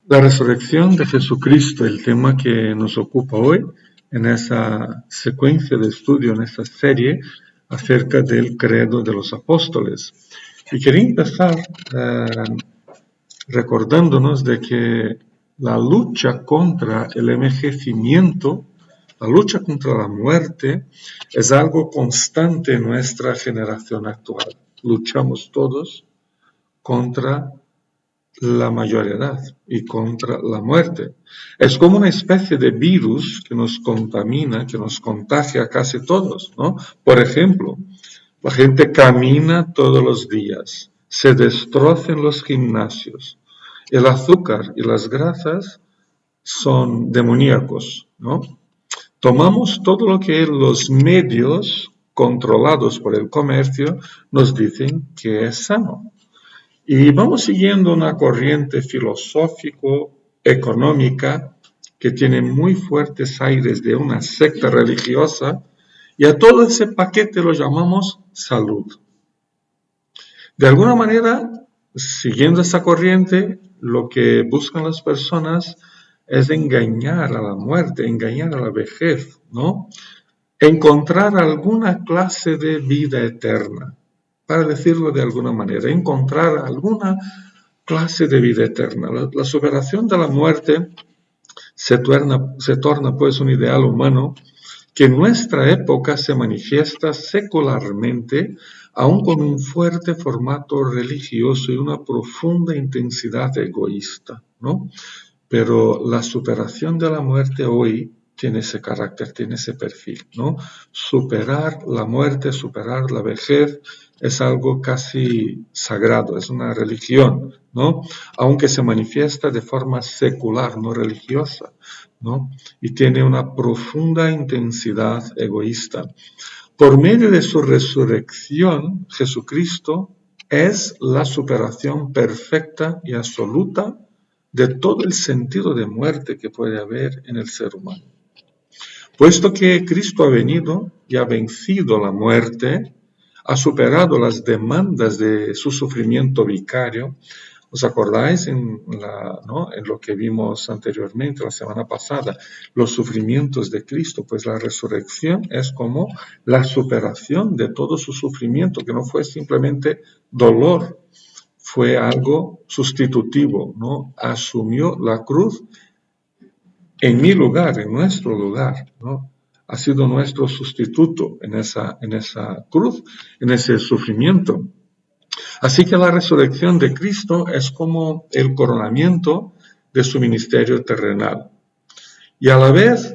La resurrección de Jesucristo, el tema que nos ocupa hoy en esa secuencia de estudio, en esta serie acerca del credo de los apóstoles. Y quería empezar recordándonos de que la lucha contra el envejecimiento, la lucha contra la muerte, es algo constante en nuestra generación actual. Luchamos todos contra la mayor edad y contra la muerte. Es como una especie de virus que nos contamina, que nos contagia a casi todos, ¿no? Por ejemplo, la gente camina todos los días, se destroza en los gimnasios. El azúcar y las grasas son demoníacos, ¿no? Tomamos todo lo que los medios controlados por el comercio nos dicen que es sano. Y vamos siguiendo una corriente filosófico-económica que tiene muy fuertes aires de una secta religiosa, y a todo ese paquete lo llamamos salud. De alguna manera, siguiendo esa corriente, lo que buscan las personas es engañar a la muerte, engañar a la vejez, ¿no? Encontrar alguna clase de vida eterna, para decirlo de alguna manera, encontrar alguna clase de vida eterna. La superación de la muerte se torna pues un ideal humano que en nuestra época se manifiesta secularmente, aún con un fuerte formato religioso y una profunda intensidad egoísta, ¿no? Pero la superación de la muerte hoy tiene ese carácter, tiene ese perfil, ¿no? Superar la muerte, superar la vejez es algo casi sagrado, es una religión, ¿no? Aunque se manifiesta de forma secular, no religiosa, ¿no? Y tiene una profunda intensidad egoísta. Por medio de su resurrección, Jesucristo es la superación perfecta y absoluta de todo el sentido de muerte que puede haber en el ser humano. Puesto que Cristo ha venido y ha vencido la muerte, ha superado las demandas de su sufrimiento vicario. ¿Os acordáis en lo que vimos anteriormente, la semana pasada? Los sufrimientos de Cristo, pues la resurrección es como la superación de todo su sufrimiento, que no fue simplemente dolor, fue algo sustitutivo, ¿no? Asumió la cruz en mi lugar, en nuestro lugar, ¿no? Ha sido nuestro sustituto en esa cruz, en ese sufrimiento. Así que la resurrección de Cristo es como el coronamiento de su ministerio terrenal. Y a la vez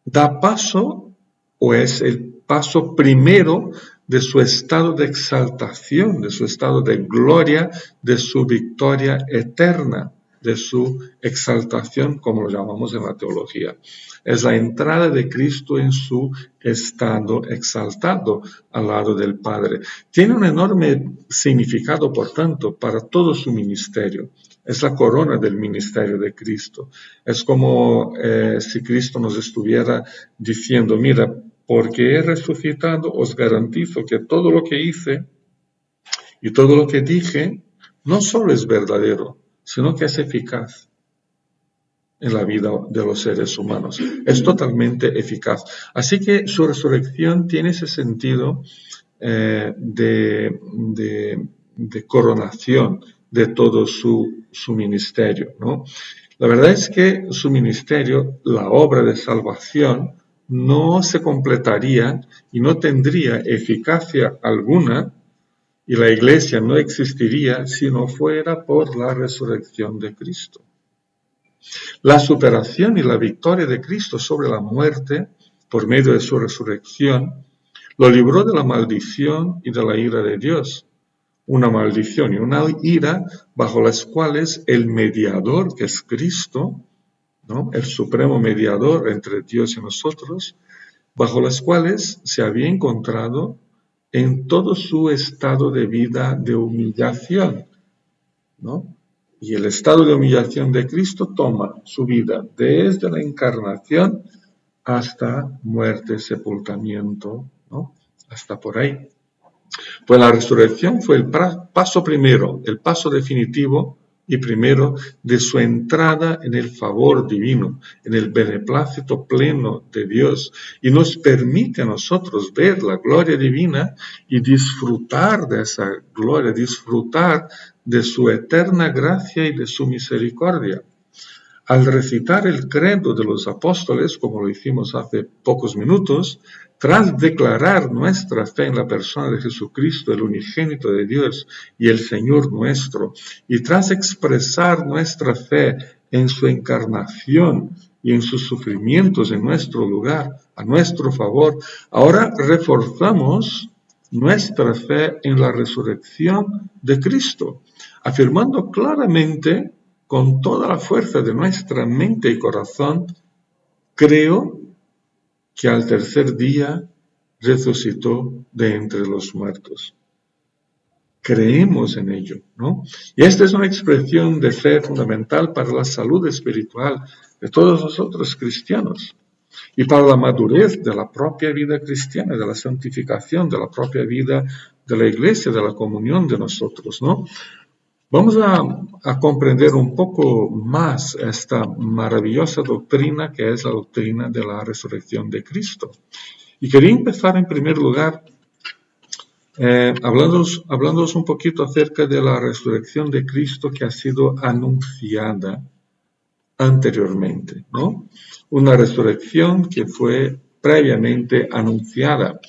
da paso, o es el paso primero de su estado de exaltación, de su estado de gloria, de su victoria eterna, de su exaltación, como lo llamamos en la teología. Es la entrada de Cristo en su estado exaltado al lado del Padre. Tiene un enorme significado, por tanto, para todo su ministerio. Es la corona del ministerio de Cristo. Es como si Cristo nos estuviera diciendo, mira, porque he resucitado, os garantizo que todo lo que hice y todo lo que dije no solo es verdadero, sino que es eficaz en la vida de los seres humanos. Es totalmente eficaz. Así que su resurrección tiene ese sentido de coronación de todo su ministerio, ¿no? La verdad es que su ministerio, la obra de salvación, no se completaría y no tendría eficacia alguna, y la iglesia no existiría si no fuera por la resurrección de Cristo. La superación y la victoria de Cristo sobre la muerte, por medio de su resurrección, lo libró de la maldición y de la ira de Dios. Una maldición y una ira bajo las cuales el mediador, que es Cristo, ¿no? El supremo mediador entre Dios y nosotros, bajo las cuales se había encontrado en todo su estado de vida de humillación, ¿no? Y el estado de humillación de Cristo toma su vida desde la encarnación hasta muerte, sepultamiento, ¿no? Hasta por ahí. Pues la resurrección fue el paso primero, el paso definitivo, y primero de su entrada en el favor divino, en el beneplácito pleno de Dios, y nos permite a nosotros ver la gloria divina y disfrutar de esa gloria, disfrutar de su eterna gracia y de su misericordia. Al recitar el credo de los apóstoles, como lo hicimos hace pocos minutos, tras declarar nuestra fe en la persona de Jesucristo, el unigénito de Dios y el Señor nuestro, y tras expresar nuestra fe en su encarnación y en sus sufrimientos en nuestro lugar, a nuestro favor, ahora reforzamos nuestra fe en la resurrección de Cristo, afirmando claramente con toda la fuerza de nuestra mente y corazón, creo que al tercer día resucitó de entre los muertos. Creemos en ello, ¿no? Y esta es una expresión de fe fundamental para la salud espiritual de todos nosotros cristianos y para la madurez de la propia vida cristiana, de la santificación de la propia vida de la iglesia, de la comunión de nosotros, ¿no? Vamos a comprender un poco más esta maravillosa doctrina que es la doctrina de la resurrección de Cristo. Y quería empezar en primer lugar hablándoos un poquito acerca de la resurrección de Cristo que ha sido anunciada anteriormente, ¿no? Una resurrección que fue previamente anunciada.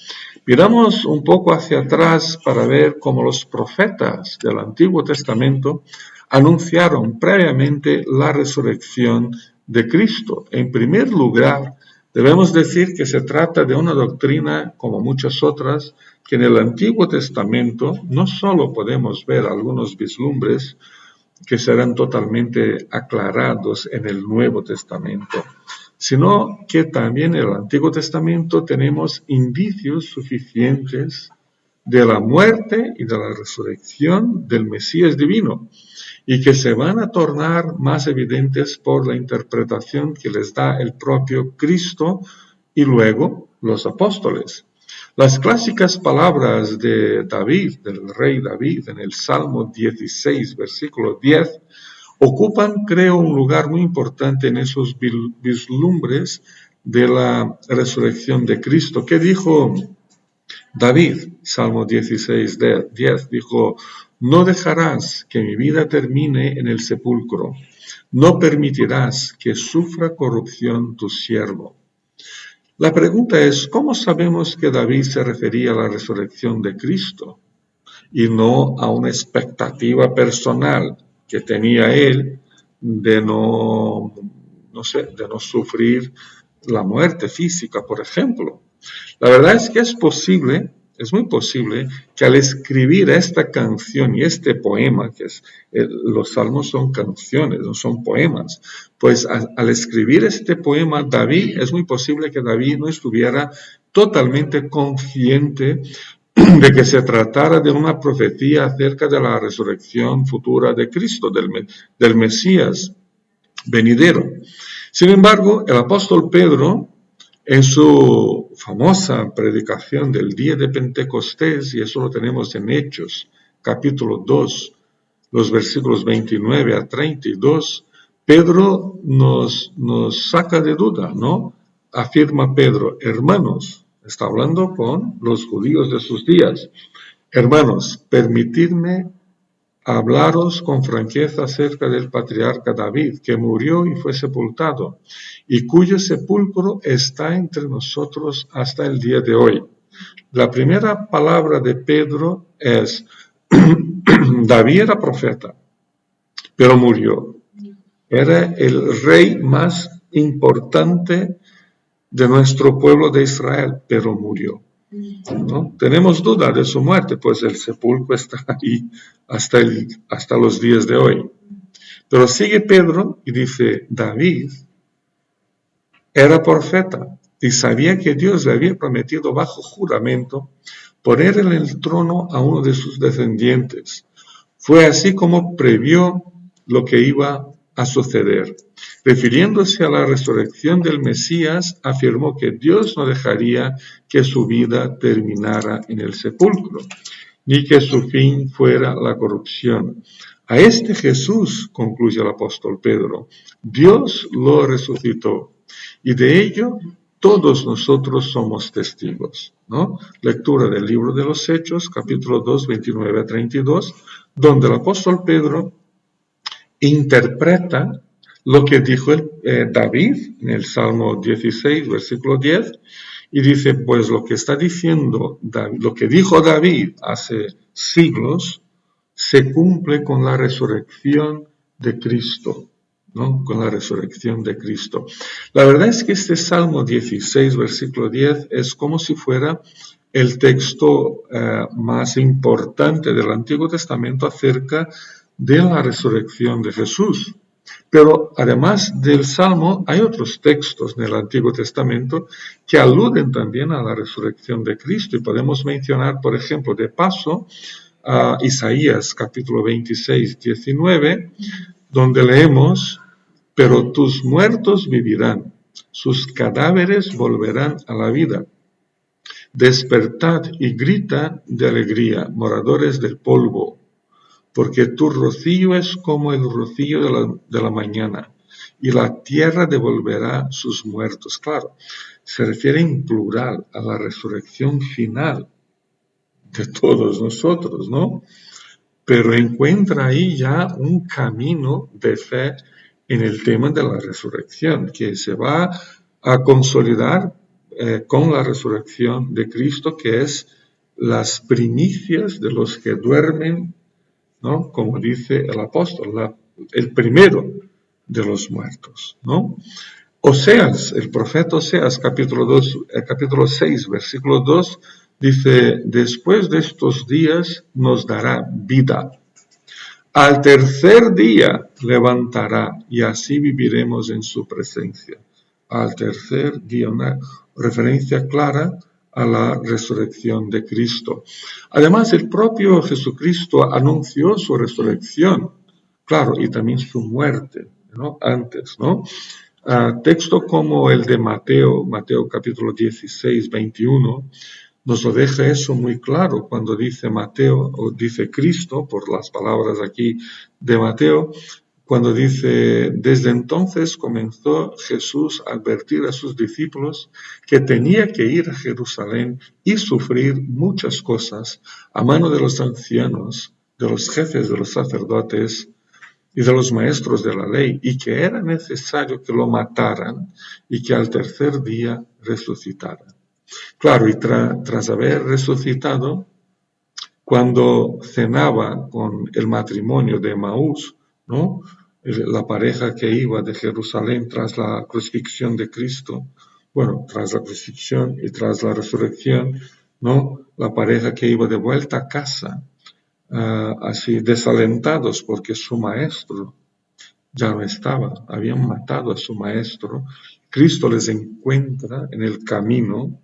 Miramos un poco hacia atrás para ver cómo los profetas del Antiguo Testamento anunciaron previamente la resurrección de Cristo. En primer lugar, debemos decir que se trata de una doctrina, como muchas otras, que en el Antiguo Testamento no solo podemos ver algunos vislumbres que serán totalmente aclarados en el Nuevo Testamento, sino que también en el Antiguo Testamento tenemos indicios suficientes de la muerte y de la resurrección del Mesías divino, y que se van a tornar más evidentes por la interpretación que les da el propio Cristo y luego los apóstoles. Las clásicas palabras de David, del rey David, en el Salmo 16, versículo 10, ocupan, creo, un lugar muy importante en esos vislumbres de la resurrección de Cristo. ¿Qué dijo David? Salmo 16, 10, dijo: no dejarás que mi vida termine en el sepulcro, no permitirás que sufra corrupción tu siervo. La pregunta es, ¿cómo sabemos que David se refería a la resurrección de Cristo y no a una expectativa personal que tenía él de no sufrir la muerte física, por ejemplo? La verdad es que es muy posible que al escribir esta canción y este poema, los salmos son canciones, no son poemas, pues al escribir este poema, es muy posible que David no estuviera totalmente consciente de que se tratara de una profecía acerca de la resurrección futura de Cristo, del Mesías venidero. Sin embargo, el apóstol Pedro, en su famosa predicación del día de Pentecostés, y eso lo tenemos en Hechos, capítulo 2, los versículos 29 a 32, Pedro nos saca de duda, ¿no? Afirma Pedro: hermanos, está hablando con los judíos de sus días, hermanos, permitidme hablaros con franqueza acerca del patriarca David, que murió y fue sepultado, y cuyo sepulcro está entre nosotros hasta el día de hoy. La primera palabra de Pedro es: David era profeta, pero murió. Era el rey más importante de nuestro pueblo de Israel, pero murió, ¿no? Tenemos duda de su muerte, pues el sepulcro está ahí hasta los días de hoy. Pero sigue Pedro y dice: David era profeta y sabía que Dios le había prometido bajo juramento poner en el trono a uno de sus descendientes. Fue así como previó lo que iba a suceder. Refiriéndose a la resurrección del Mesías, afirmó que Dios no dejaría que su vida terminara en el sepulcro, ni que su fin fuera la corrupción. A este Jesús, concluye el apóstol Pedro, Dios lo resucitó, y de ello todos nosotros somos testigos, ¿no? Lectura del libro de los Hechos, capítulo 2, 29 a 32, donde el apóstol Pedro interpreta lo que dijo David en el Salmo 16, versículo 10, y dice, pues lo que está diciendo David, lo que dijo David hace siglos, se cumple con la resurrección de Cristo, ¿no? Con la resurrección de Cristo. La verdad es que este Salmo 16, versículo 10, es como si fuera el texto más importante del Antiguo Testamento acerca de la resurrección de Jesús. Pero además del Salmo, hay otros textos en el Antiguo Testamento que aluden también a la resurrección de Cristo. Y podemos mencionar, por ejemplo, de paso, a Isaías capítulo 26, 19, donde leemos, pero tus muertos vivirán, sus cadáveres volverán a la vida. Despertad y grita de alegría, moradores del polvo, porque tu rocío es como el rocío de la mañana, y la tierra devolverá sus muertos. Claro, se refiere en plural a la resurrección final de todos nosotros, ¿no? Pero encuentra ahí ya un camino de fe en el tema de la resurrección, que se va a consolidar con la resurrección de Cristo, que es las primicias de los que duermen, ¿no? Como dice el apóstol, el primero de los muertos, ¿no? Oseas, el profeta Oseas, capítulo 6, versículo 2, dice, después de estos días nos dará vida. Al tercer día levantará y así viviremos en su presencia. Al tercer día, una referencia clara a la resurrección de Cristo. Además, el propio Jesucristo anunció su resurrección, claro, y también su muerte, ¿no? Antes, ¿no? Texto como el de Mateo capítulo 16, 21, nos lo deja eso muy claro cuando dice Mateo, o dice Cristo, por las palabras aquí de Mateo, cuando dice, desde entonces comenzó Jesús a advertir a sus discípulos que tenía que ir a Jerusalén y sufrir muchas cosas a mano de los ancianos, de los jefes de los sacerdotes y de los maestros de la ley, y que era necesario que lo mataran y que al tercer día resucitara. Claro, y tras haber resucitado, cuando cenaba con el matrimonio de Emaús, ¿no? La pareja que iba de Jerusalén tras la crucifixión de Cristo, bueno, tras la crucifixión y tras la resurrección, ¿no? La pareja que iba de vuelta a casa, así desalentados porque su maestro ya no estaba, habían matado a su maestro. Cristo les encuentra en el camino,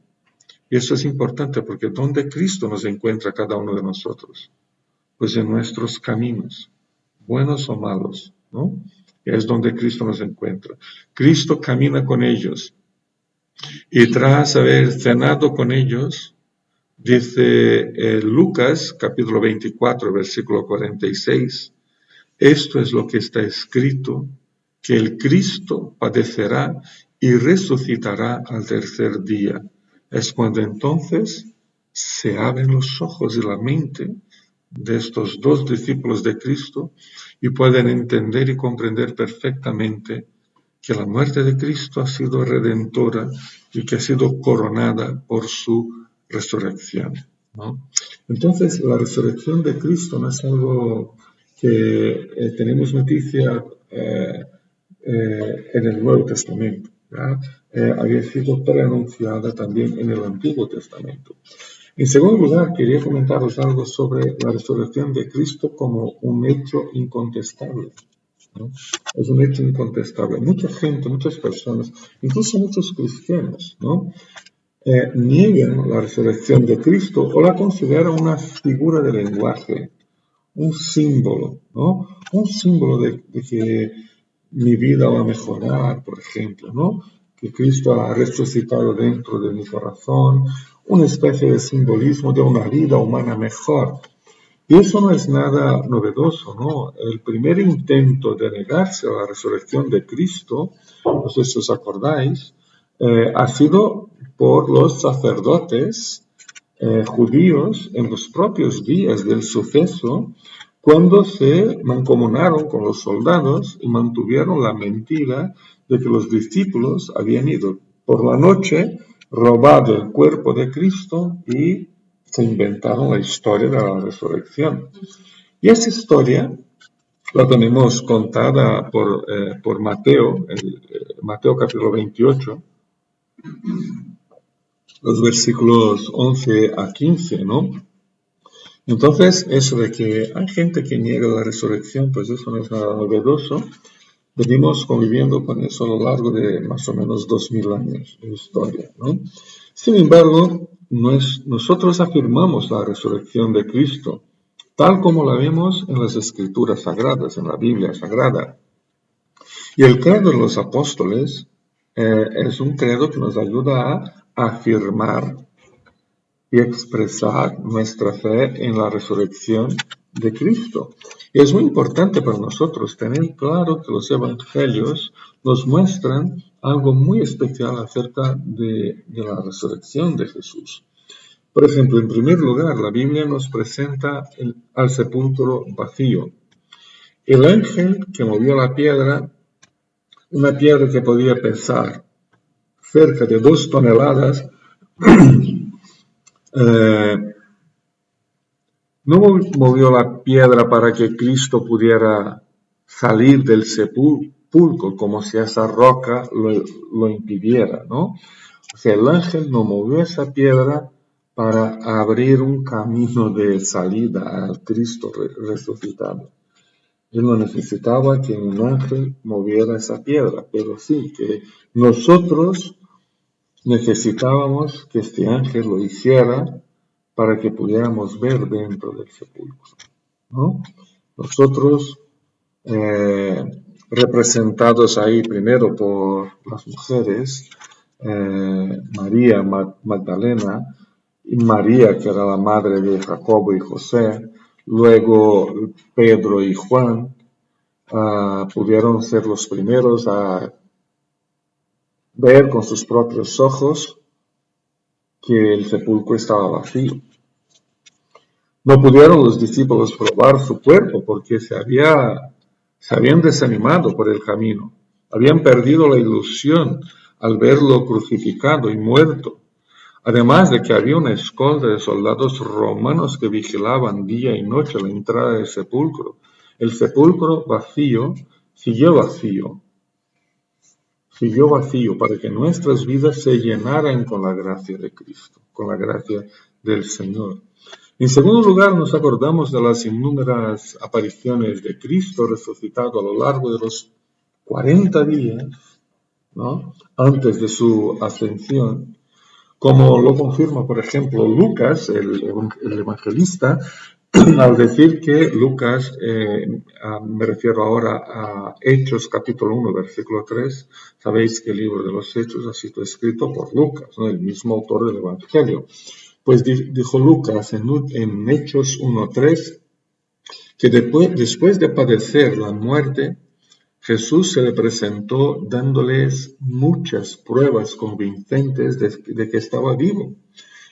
y eso es importante porque ¿dónde Cristo nos encuentra a cada uno de nosotros? Pues en nuestros caminos, buenos o malos, ¿no? Es donde Cristo nos encuentra. Cristo camina con ellos, y tras haber cenado con ellos, dice Lucas, capítulo 24, versículo 46, esto es lo que está escrito, que el Cristo padecerá y resucitará al tercer día. Es cuando entonces se abren los ojos y la mente de estos dos discípulos de Cristo y pueden entender y comprender perfectamente que la muerte de Cristo ha sido redentora y que ha sido coronada por su resurrección, ¿no? Entonces, la resurrección de Cristo no es algo que tenemos noticia en el Nuevo Testamento, ¿ya? Había sido preanunciada también en el Antiguo Testamento. En segundo lugar, quería comentaros algo sobre la resurrección de Cristo como un hecho incontestable, ¿no? Es un hecho incontestable. Mucha gente, muchas personas, incluso muchos cristianos, ¿no? Niegan la resurrección de Cristo o la consideran una figura de lenguaje, un símbolo, ¿no? Un símbolo de que mi vida va a mejorar, por ejemplo, ¿no? Que Cristo ha resucitado dentro de mi corazón, una especie de simbolismo de una vida humana mejor. Y eso no es nada novedoso, ¿no? El primer intento de negarse a la resurrección de Cristo, no sé si os acordáis, ha sido por los sacerdotes judíos en los propios días del suceso, cuando se mancomunaron con los soldados y mantuvieron la mentira de que los discípulos habían ido por la noche, robado el cuerpo de Cristo y se inventaron la historia de la resurrección. Y esa historia la tenemos contada por Mateo, Mateo capítulo 28, los versículos 11 a 15, ¿no? Entonces, eso de que hay gente que niega la resurrección, pues eso no es nada novedoso. Venimos conviviendo con eso a lo largo de más o menos 2000 años de historia, ¿no? Sin embargo, nosotros afirmamos la resurrección de Cristo, tal como la vemos en las Escrituras Sagradas, en la Biblia Sagrada. Y el credo de los apóstoles es un credo que nos ayuda a afirmar y expresar nuestra fe en la resurrección de Cristo. Y es muy importante para nosotros tener claro que los evangelios nos muestran algo muy especial acerca de la resurrección de Jesús. Por ejemplo, en primer lugar, la Biblia nos presenta al sepulcro vacío. El ángel que movió la piedra, una piedra que podía pesar cerca de 2 toneladas, no movió la piedra para que Cristo pudiera salir del sepulcro como si esa roca lo impidiera, ¿no? O sea, el ángel no movió esa piedra para abrir un camino de salida al Cristo resucitado. Él no necesitaba que un ángel moviera esa piedra, pero sí que nosotros necesitábamos que este ángel lo hiciera para que pudiéramos ver dentro del sepulcro, ¿no? Nosotros, representados ahí primero por las mujeres, María Magdalena y María, que era la madre de Jacobo y José, luego Pedro y Juan, pudieron ser los primeros a ver con sus propios ojos que el sepulcro estaba vacío. No pudieron los discípulos probar su cuerpo porque se habían desanimado por el camino. Habían perdido la ilusión al verlo crucificado y muerto. Además de que había una escolta de soldados romanos que vigilaban día y noche la entrada del sepulcro. El sepulcro vacío siguió vacío. Siguió vacío para que nuestras vidas se llenaran con la gracia de Cristo, con la gracia del Señor. En segundo lugar, nos acordamos de las innumerables apariciones de Cristo resucitado a lo largo de los 40 días, ¿no?, antes de su ascensión, como lo confirma, por ejemplo, Lucas, el evangelista, al decir que Lucas, me refiero ahora a Hechos capítulo 1, versículo 3, sabéis que el libro de los Hechos ha sido escrito por Lucas, ¿no?, el mismo autor del Evangelio. Pues dijo Lucas en Hechos 1:3 que después de padecer la muerte, Jesús se le presentó dándoles muchas pruebas convincentes de que estaba vivo.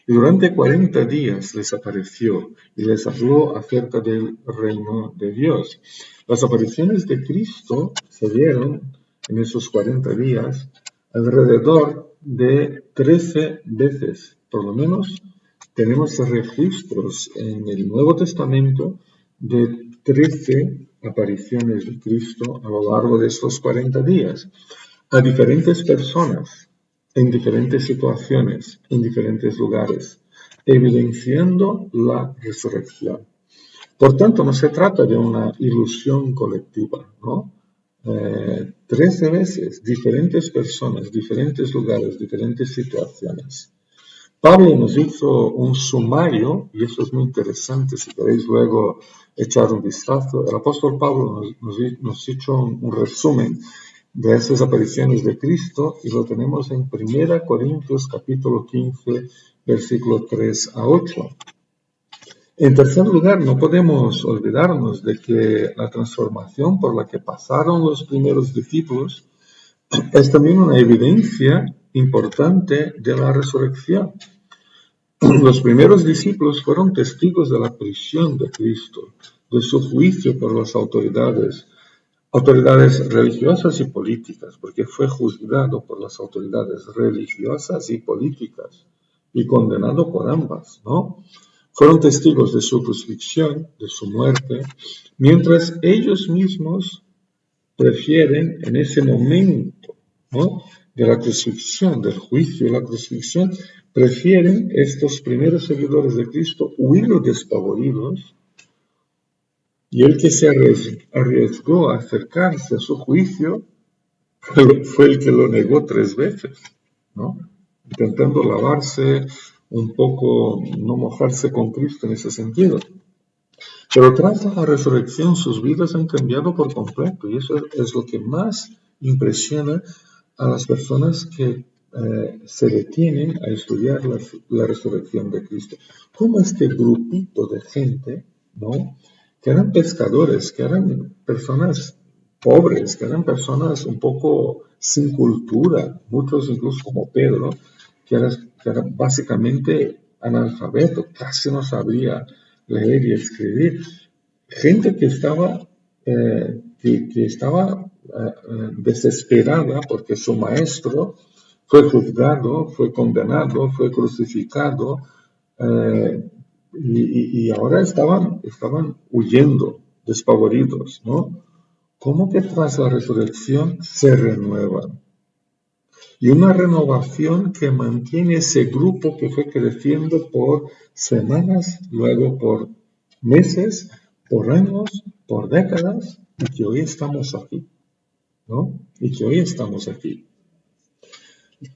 Y durante 40 días les apareció y les habló acerca del reino de Dios. Las apariciones de Cristo se dieron en esos 40 días alrededor de 13 veces, por lo menos. Tenemos registros en el Nuevo Testamento de 13 apariciones de Cristo a lo largo de estos 40 días, a diferentes personas, en diferentes situaciones, en diferentes lugares, evidenciando la resurrección. Por tanto, no se trata de una ilusión colectiva, ¿no? 13 veces, diferentes personas, diferentes lugares, diferentes situaciones. Pablo nos hizo un sumario, y eso es muy interesante, si queréis luego echar un vistazo. El apóstol Pablo nos hizo un resumen de esas apariciones de Cristo, y lo tenemos en 1 Corintios capítulo 15, versículo 3 a 8. En tercer lugar, no podemos olvidarnos de que la transformación por la que pasaron los primeros discípulos es también una evidencia importante de la resurrección. Los primeros discípulos fueron testigos de la prisión de Cristo, de su juicio por las autoridades religiosas y políticas, porque fue juzgado por las autoridades religiosas y políticas y condenado por ambas, ¿no? Fueron testigos de su crucifixión, de su muerte, mientras ellos mismos prefieren en ese momento, ¿no?, de la crucifixión, del juicio y la crucifixión, prefieren estos primeros seguidores de Cristo huir despavoridos, y el que se arriesgó a acercarse a su juicio fue el que lo negó 3 veces, ¿no? Intentando lavarse un poco, no mojarse con Cristo en ese sentido. Pero tras la resurrección sus vidas han cambiado por completo, y eso es lo que más impresiona a las personas que se detienen a estudiar la resurrección de Cristo. Cómo este grupito de gente, ¿no?, que eran pescadores, que eran personas pobres, que eran personas un poco sin cultura, muchos incluso como Pedro, que era básicamente analfabeto, casi no sabía leer y escribir. Gente que estaba, desesperada porque su maestro fue juzgado, fue condenado, fue crucificado, y ahora estaban huyendo, despavoridos, ¿no? ¿Cómo que tras la resurrección se renuevan? Y una renovación que mantiene ese grupo que fue creciendo por semanas, luego por meses, por años, por décadas, y que hoy estamos aquí, ¿no? Y que hoy estamos aquí.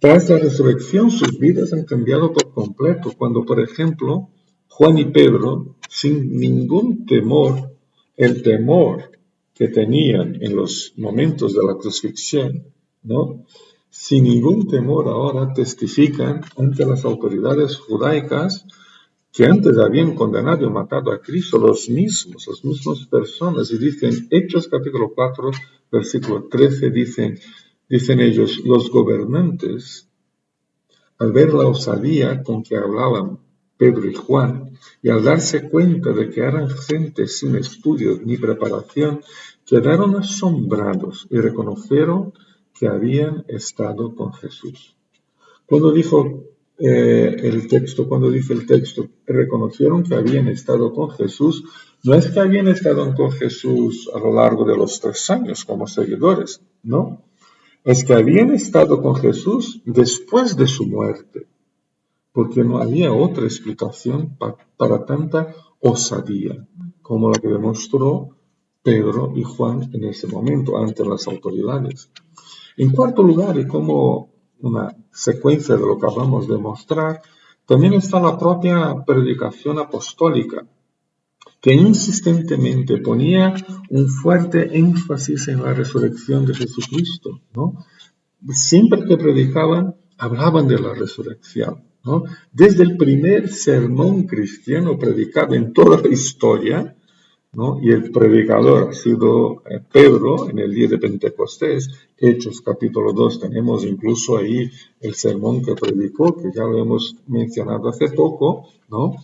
Tras la resurrección, sus vidas han cambiado por completo. Cuando, por ejemplo, Juan y Pedro, sin ningún temor, el temor que tenían en los momentos de la crucifixión, ¿no?, sin ningún temor ahora testifican ante las autoridades judaicas que antes habían condenado y matado a Cristo, las mismas personas, y dicen, Hechos capítulo 4, versículo 13, dicen ellos, los gobernantes, al ver la osadía con que hablaban Pedro y Juan, y al darse cuenta de que eran gente sin estudios ni preparación, quedaron asombrados y reconocieron que habían estado con Jesús. Cuando dice el texto, reconocieron que habían estado con Jesús, no es que habían estado con Jesús a lo largo de los 3 años como seguidores, no. Es que habían estado con Jesús después de su muerte, porque no había otra explicación para tanta osadía como la que demostró Pedro y Juan en ese momento ante las autoridades. En cuarto lugar, y como una secuencia de lo que acabamos de mostrar, también está la propia predicación apostólica, que insistentemente ponía un fuerte énfasis en la resurrección de Jesucristo, ¿no? Siempre que predicaban, hablaban de la resurrección, ¿no? Desde el primer sermón cristiano predicado en toda la historia, ¿no? Y el predicador ha sido Pedro en el día de Pentecostés. Hechos capítulo 2, tenemos incluso ahí el sermón que predicó, que ya lo hemos mencionado hace poco, ¿no?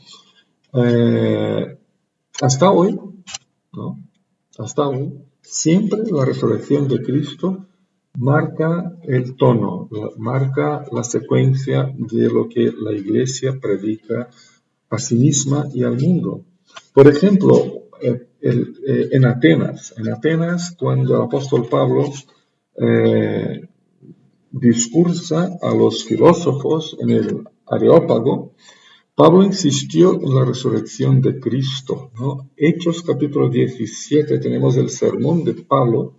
Hasta hoy, ¿no? Hasta hoy, siempre la resurrección de Cristo marca el tono, marca la secuencia de lo que la Iglesia predica a sí misma y al mundo. Por ejemplo, en Atenas, cuando el apóstol Pablo discursa a los filósofos en el Areópago, Pablo insistió en la resurrección de Cristo, ¿no? Hechos capítulo 17 tenemos el sermón de Pablo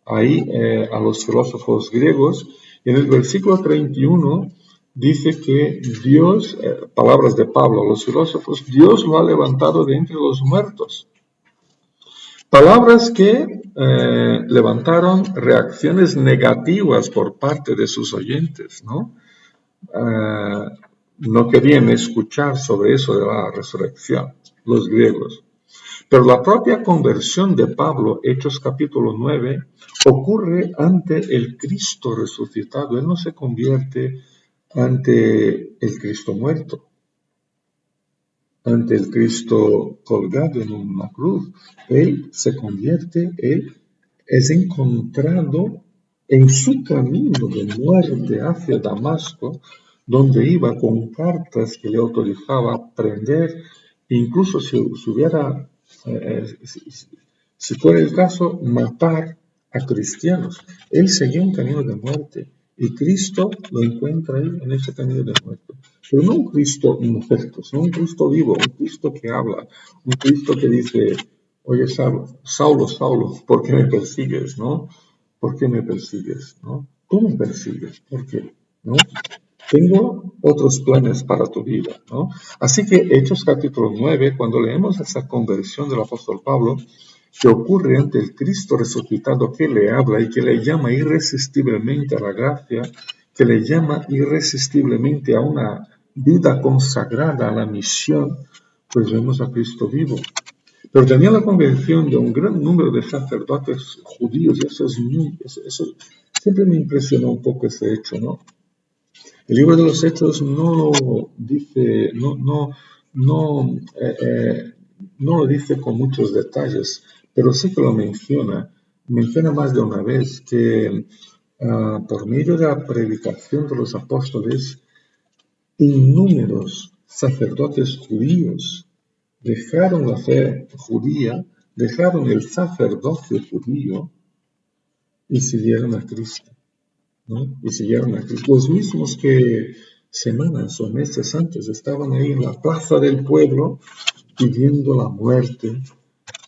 ahí a los filósofos griegos. En el versículo 31 dice que Dios, palabras de Pablo a los filósofos, Dios lo ha levantado de entre los muertos. Palabras que levantaron reacciones negativas por parte de sus oyentes, ¿no? No querían escuchar sobre eso de la resurrección. los griegos. Pero la propia conversión de Pablo, Hechos capítulo 9, ocurre ante el Cristo resucitado. Él no se convierte ante el Cristo muerto, ante el Cristo colgado en una cruz. Él se convierte, él es encontrado en su camino de muerte hacia Damasco, donde iba con cartas que le autorizaba a prender, incluso si hubiera, si fuera el caso, matar a cristianos. Él seguía un camino de muerte y Cristo lo encuentra ahí en ese camino de muerte. Pero no un Cristo muerto, sino un Cristo vivo, un Cristo que habla, un Cristo que dice: oye, Saulo, Saulo, ¿por qué me persigues, no? ¿Por qué me persigues, no? Tú me persigues, ¿por qué, no? Tengo otros planes para tu vida, ¿no? Así que Hechos capítulo 9, cuando leemos esa conversión del apóstol Pablo, que ocurre ante el Cristo resucitado que le habla y que le llama irresistiblemente a la gracia, que le llama irresistiblemente a una vida consagrada a la misión, pues vemos a Cristo vivo. Pero tenía la convención de un gran número de sacerdotes judíos, y eso siempre me impresionó un poco ese hecho, ¿no? El libro de los Hechos no dice, no lo dice con muchos detalles, pero sí que lo menciona más de una vez que por medio de la predicación de los apóstoles, innúmeros sacerdotes judíos dejaron la fe judía, dejaron el sacerdocio judío y siguieron a Cristo, ¿no? Y siguieron a Cristo. Los mismos que semanas o meses antes estaban ahí en la plaza del pueblo pidiendo la muerte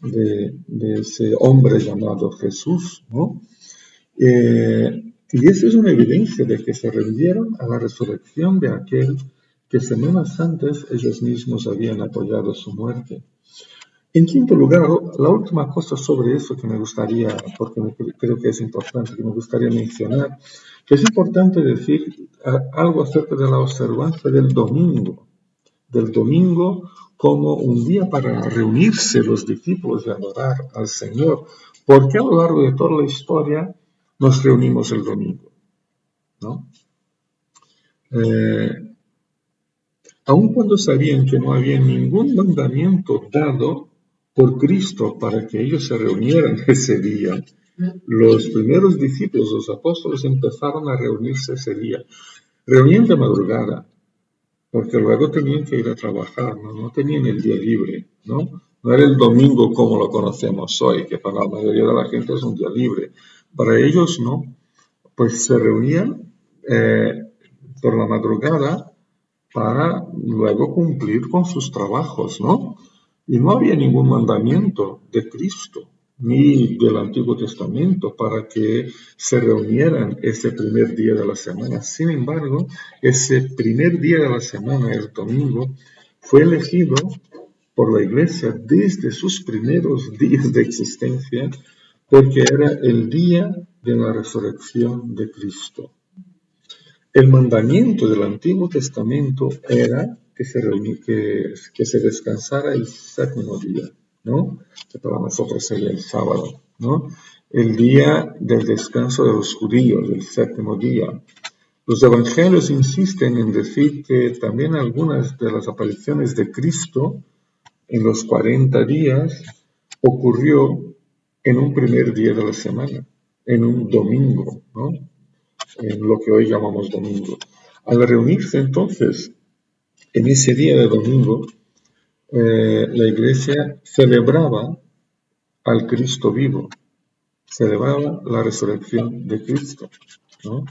de ese hombre llamado Jesús, ¿no? Y eso es una evidencia de que se rindieron a la resurrección de aquel que semanas antes ellos mismos habían apoyado su muerte. En quinto lugar, la última cosa sobre eso que me gustaría, porque creo que es importante, que me gustaría mencionar, que es importante decir algo acerca de la observancia del domingo como un día para reunirse los discípulos y adorar al Señor, porque a lo largo de toda la historia nos reunimos el domingo, ¿no? Aun cuando sabían que no había ningún mandamiento dado por Cristo para que ellos se reunieran ese día, los primeros discípulos, los apóstoles, empezaron a reunirse ese día. Reunían de madrugada, porque luego tenían que ir a trabajar, no tenían el día libre, ¿no? No era el domingo como lo conocemos hoy, que para la mayoría de la gente es un día libre. Para ellos no, pues se reunían por la madrugada para luego cumplir con sus trabajos, ¿no? Y no había ningún mandamiento de Cristo ni del Antiguo Testamento para que se reunieran ese primer día de la semana. Sin embargo, ese primer día de la semana, el domingo, fue elegido por la Iglesia desde sus primeros días de existencia porque era el día de la resurrección de Cristo. El mandamiento del Antiguo Testamento era que se descansara el séptimo día, ¿no? Que para nosotros sería el sábado, ¿no? El día del descanso de los judíos, el séptimo día. Los evangelios insisten en decir que también algunas de las apariciones de Cristo en los 40 días ocurrió en un primer día de la semana, en un domingo, ¿no? En lo que hoy llamamos domingo. Al reunirse entonces en ese día de domingo, la iglesia celebraba al Cristo vivo, celebraba la resurrección de Cristo, ¿no?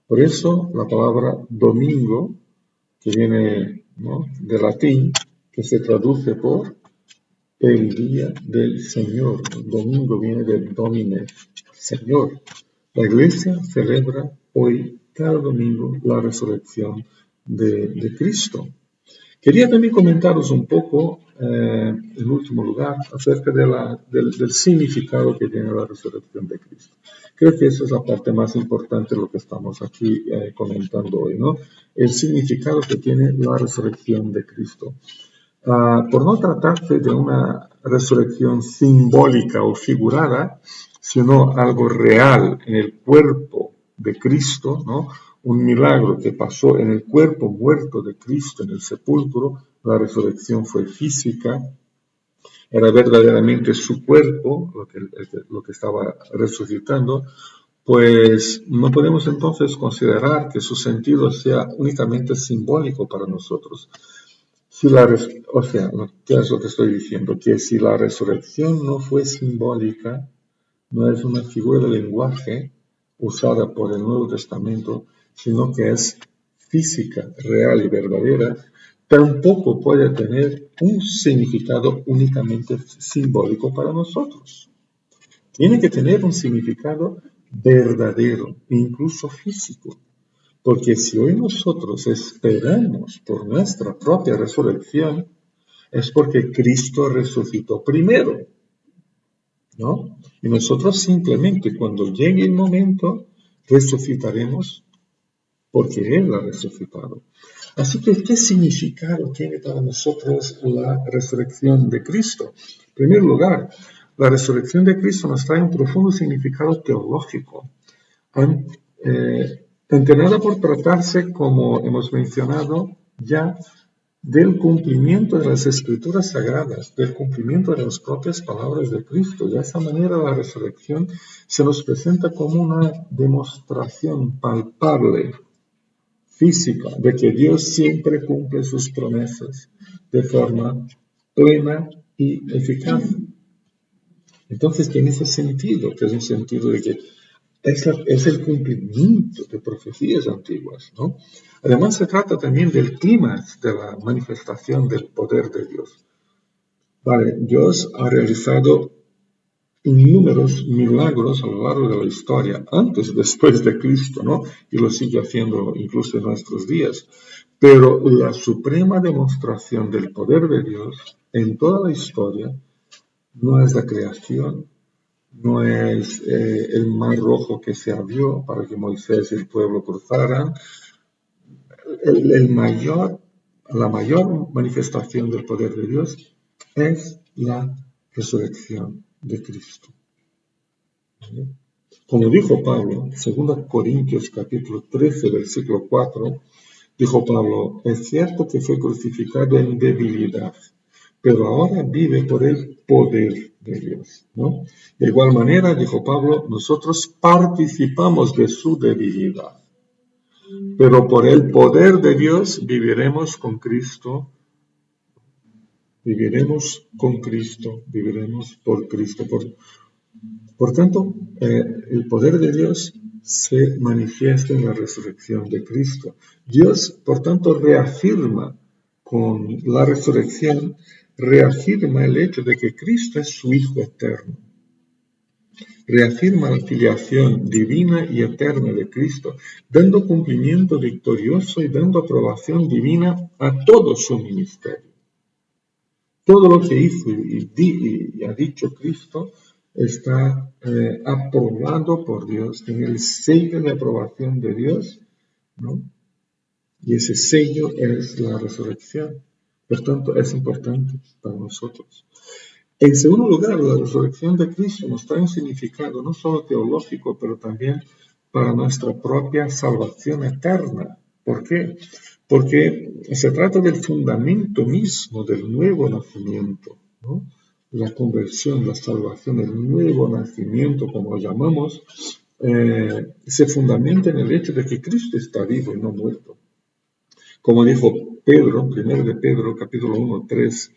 Por eso la palabra domingo, que viene, ¿no?, de latín, que se traduce por el día del Señor. Domingo viene de Domine, Señor. La iglesia celebra hoy, cada domingo, la resurrección de Cristo. Quería también comentaros un poco, en último lugar, acerca del significado que tiene la resurrección de Cristo. Creo que esa es la parte más importante de lo que estamos aquí comentando hoy, ¿no? El significado que tiene la resurrección de Cristo. por no tratarse de una resurrección simbólica o figurada, sino algo real en el cuerpo de Cristo, ¿no? Un milagro que pasó en el cuerpo muerto de Cristo en el sepulcro. La resurrección fue física, era verdaderamente su cuerpo lo que estaba resucitando. Pues no podemos entonces considerar que su sentido sea únicamente simbólico para nosotros. O sea, ¿qué es lo que estoy diciendo? Que si la resurrección no fue simbólica, no es una figura de lenguaje usada por el Nuevo Testamento, sino que es física, real y verdadera, tampoco puede tener un significado únicamente simbólico para nosotros. Tiene que tener un significado verdadero, incluso físico. Porque si hoy nosotros esperamos por nuestra propia resurrección, es porque Cristo resucitó primero, ¿no? Y nosotros simplemente cuando llegue el momento, resucitaremos porque Él ha resucitado. Así que, ¿qué significado tiene para nosotros la resurrección de Cristo? En primer lugar, la resurrección de Cristo nos trae un profundo significado teológico. Entendido por tratarse, como hemos mencionado ya, del cumplimiento de las escrituras sagradas, del cumplimiento de las propias palabras de Cristo. De esa manera la resurrección se nos presenta como una demostración palpable, física, de que Dios siempre cumple sus promesas de forma plena y eficaz. Entonces tiene ese sentido, que es un sentido de que es el cumplimiento de profecías antiguas, ¿no? Además, se trata también del clímax de la manifestación del poder de Dios. Vale, Dios ha realizado inúmeros milagros a lo largo de la historia, antes y después de Cristo, ¿no? Y lo sigue haciendo incluso en nuestros días. Pero la suprema demostración del poder de Dios en toda la historia no es la creación, no es el mar rojo que se abrió para que Moisés y el pueblo cruzaran. La mayor manifestación del poder de Dios es la resurrección de Cristo. ¿Vale? Como dijo Pablo, 2 Corintios capítulo 13, versículo 4, dijo Pablo, es cierto que fue crucificado en debilidad, pero ahora vive por el poder de Dios, ¿no? De igual manera, dijo Pablo, nosotros participamos de su debilidad, pero por el poder de Dios viviremos con Cristo, viviremos por Cristo. Por tanto, el poder de Dios se manifiesta en la resurrección de Cristo. Dios, por tanto, reafirma con la resurrección, reafirma el hecho de que Cristo es su Hijo eterno. Reafirma la filiación divina y eterna de Cristo, dando cumplimiento victorioso y dando aprobación divina a todo su ministerio. Todo lo que hizo y ha dicho Cristo está aprobado por Dios, tiene el sello de aprobación de Dios, ¿no? Y ese sello es la resurrección. Por tanto, es importante para nosotros. En segundo lugar, la resurrección de Cristo nos trae un significado no solo teológico, pero también para nuestra propia salvación eterna. ¿Por qué? Porque se trata del fundamento mismo del nuevo nacimiento, ¿no? La conversión, la salvación, el nuevo nacimiento, como lo llamamos, se fundamenta en el hecho de que Cristo está vivo y no muerto. Como dijo Pedro, 1 de Pedro, capítulo 1, 3,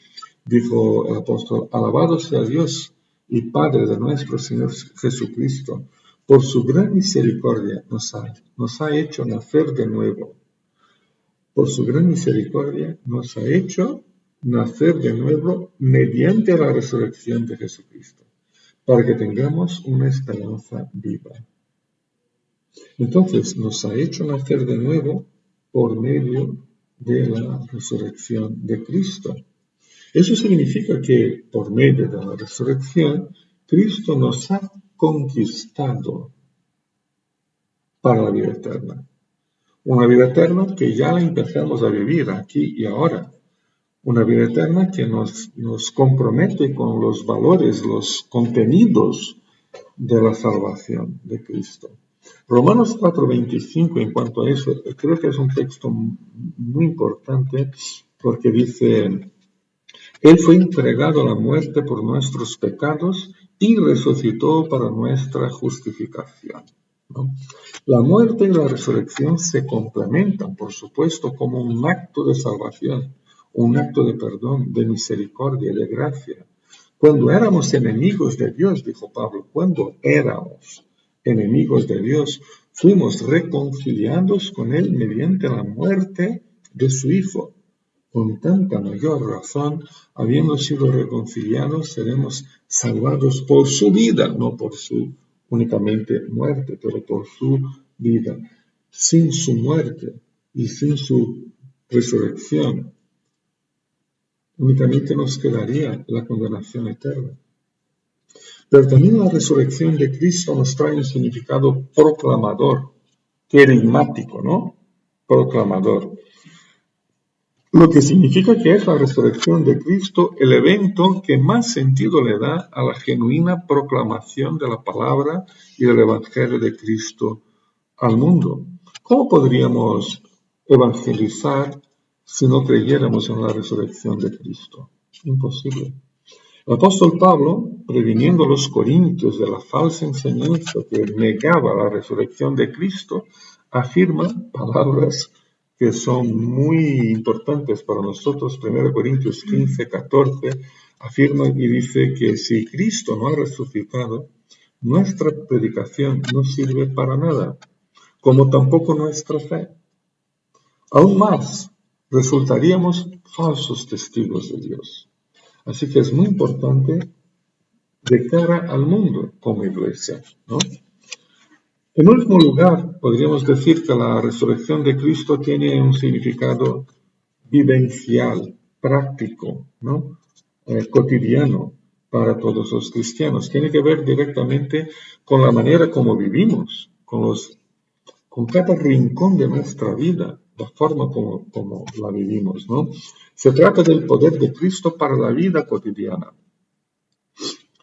dijo el apóstol, alabado sea Dios y Padre de nuestro Señor Jesucristo, por su gran misericordia nos ha hecho nacer de nuevo. Por su gran misericordia nos ha hecho nacer de nuevo mediante la resurrección de Jesucristo, para que tengamos una esperanza viva. Entonces, nos ha hecho nacer de nuevo por medio de la resurrección de Cristo. Eso significa que por medio de la resurrección, Cristo nos ha conquistado para la vida eterna. Una vida eterna que ya la empezamos a vivir aquí y ahora. Una vida eterna que nos compromete con los valores, los contenidos de la salvación de Cristo. Romanos 4:25, en cuanto a eso, creo que es un texto muy importante porque dice: Él fue entregado a la muerte por nuestros pecados y resucitó para nuestra justificación, ¿no? La muerte y la resurrección se complementan, por supuesto, como un acto de salvación, un acto de perdón, de misericordia, de gracia. Cuando éramos enemigos de Dios, dijo Pablo, cuando éramos enemigos de Dios, fuimos reconciliados con Él mediante la muerte de su Hijo. Con tanta mayor razón, habiendo sido reconciliados, seremos salvados por su vida, no por su únicamente muerte, pero por su vida. Sin su muerte y sin su resurrección, únicamente nos quedaría la condenación eterna. Pero también la resurrección de Cristo nos trae un significado proclamador, querigmático, ¿no? Proclamador. Lo que significa que es la resurrección de Cristo el evento que más sentido le da a la genuina proclamación de la palabra y del Evangelio de Cristo al mundo. ¿Cómo podríamos evangelizar si no creyéramos en la resurrección de Cristo? Imposible. El apóstol Pablo, previniendo a los corintios de la falsa enseñanza que negaba la resurrección de Cristo, afirma palabras que son muy importantes para nosotros. 1 Corintios 15:14 afirma y dice que si Cristo no ha resucitado, nuestra predicación no sirve para nada, como tampoco nuestra fe. Aún más, resultaríamos falsos testigos de Dios. Así que es muy importante de cara al mundo como iglesia, ¿no? En último lugar, podríamos decir que la resurrección de Cristo tiene un significado vivencial, práctico, ¿no? Cotidiano para todos los cristianos. Tiene que ver directamente con la manera como vivimos, con cada rincón de nuestra vida, la forma como la vivimos, ¿no? Se trata del poder de Cristo para la vida cotidiana.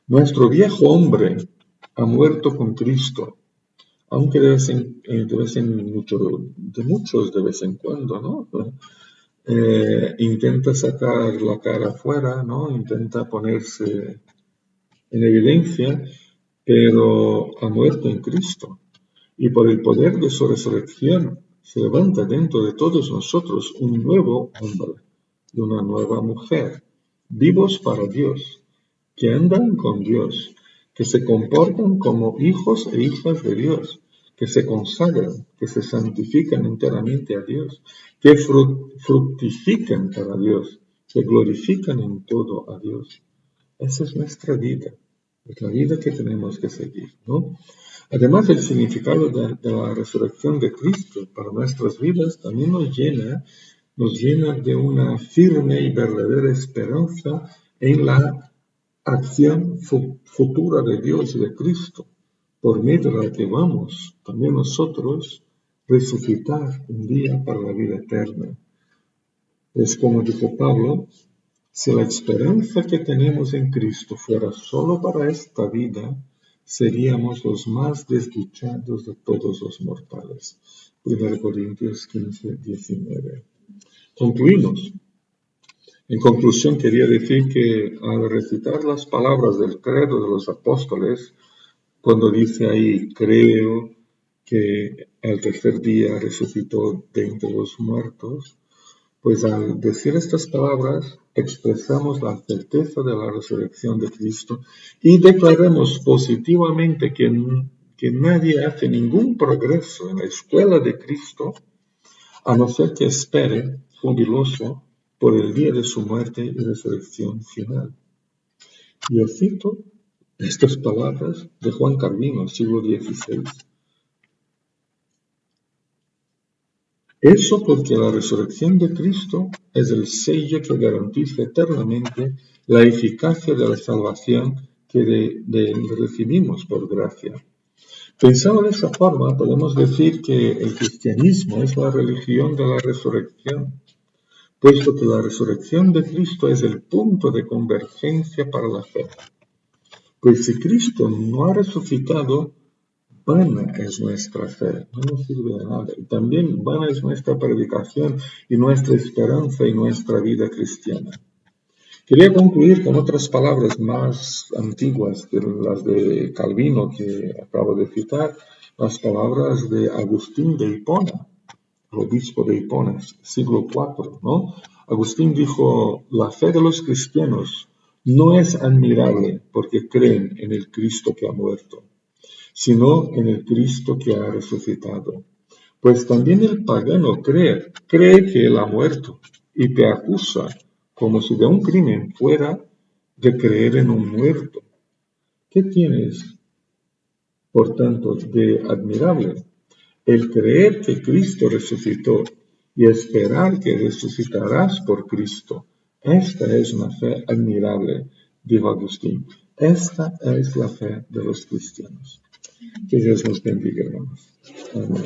Nuestro viejo hombre ha muerto con Cristo, aunque de vez en cuando, ¿no? Intenta sacar la cara afuera, ¿no? Intenta ponerse en evidencia, pero ha muerto en Cristo. Y por el poder de su resurrección se levanta dentro de todos nosotros un nuevo hombre y una nueva mujer, vivos para Dios, que andan con Dios, que se comportan como hijos e hijas de Dios, que se consagran, que se santifican enteramente a Dios, que fructifican para Dios, que glorifican en todo a Dios. Esa es nuestra vida, es la vida que tenemos que seguir, ¿no? Además, el significado de la resurrección de Cristo para nuestras vidas también nos llena de una firme y verdadera esperanza en la acción futura de Dios y de Cristo, por medio de la que vamos también nosotros resucitar un día para la vida eterna. Es como dijo Pablo: si la esperanza que tenemos en Cristo fuera solo para esta vida, seríamos los más desdichados de todos los mortales. 1 Corintios 15:19. Concluimos. En conclusión, quería decir que al recitar las palabras del credo de los apóstoles, cuando dice ahí, creo que al tercer día resucitó de entre los muertos, pues al decir estas palabras expresamos la certeza de la resurrección de Cristo y declaramos positivamente que nadie hace ningún progreso en la escuela de Cristo a no ser que espere jubiloso por el día de su muerte y resurrección final. Yo cito estas palabras de Juan Calvino, siglo XVI. Eso porque la resurrección de Cristo es el sello que garantiza eternamente la eficacia de la salvación que recibimos por gracia. Pensado de esa forma, podemos decir que el cristianismo es la religión de la resurrección, puesto que la resurrección de Cristo es el punto de convergencia para la fe. Pues si Cristo no ha resucitado, vana es nuestra fe, no nos sirve de nada. Y también vana es nuestra predicación y nuestra esperanza y nuestra vida cristiana. Quería concluir con otras palabras más antiguas que las de Calvino que acabo de citar, las palabras de Agustín de Hipona, obispo de Hipona, siglo IV, ¿no? Agustín dijo, la fe de los cristianos no es admirable porque creen en el Cristo que ha muerto, sino en el Cristo que ha resucitado. Pues también el pagano cree que él ha muerto y te acusa como si de un crimen fuera de creer en un muerto. ¿Qué tienes, por tanto, de admirable? El creer que Cristo resucitó y esperar que resucitarás por Cristo. Esta es una fe admirable, dijo Agustín. Esta es la fe de los cristianos. Que Dios nos bendiga, hermanos. Amén.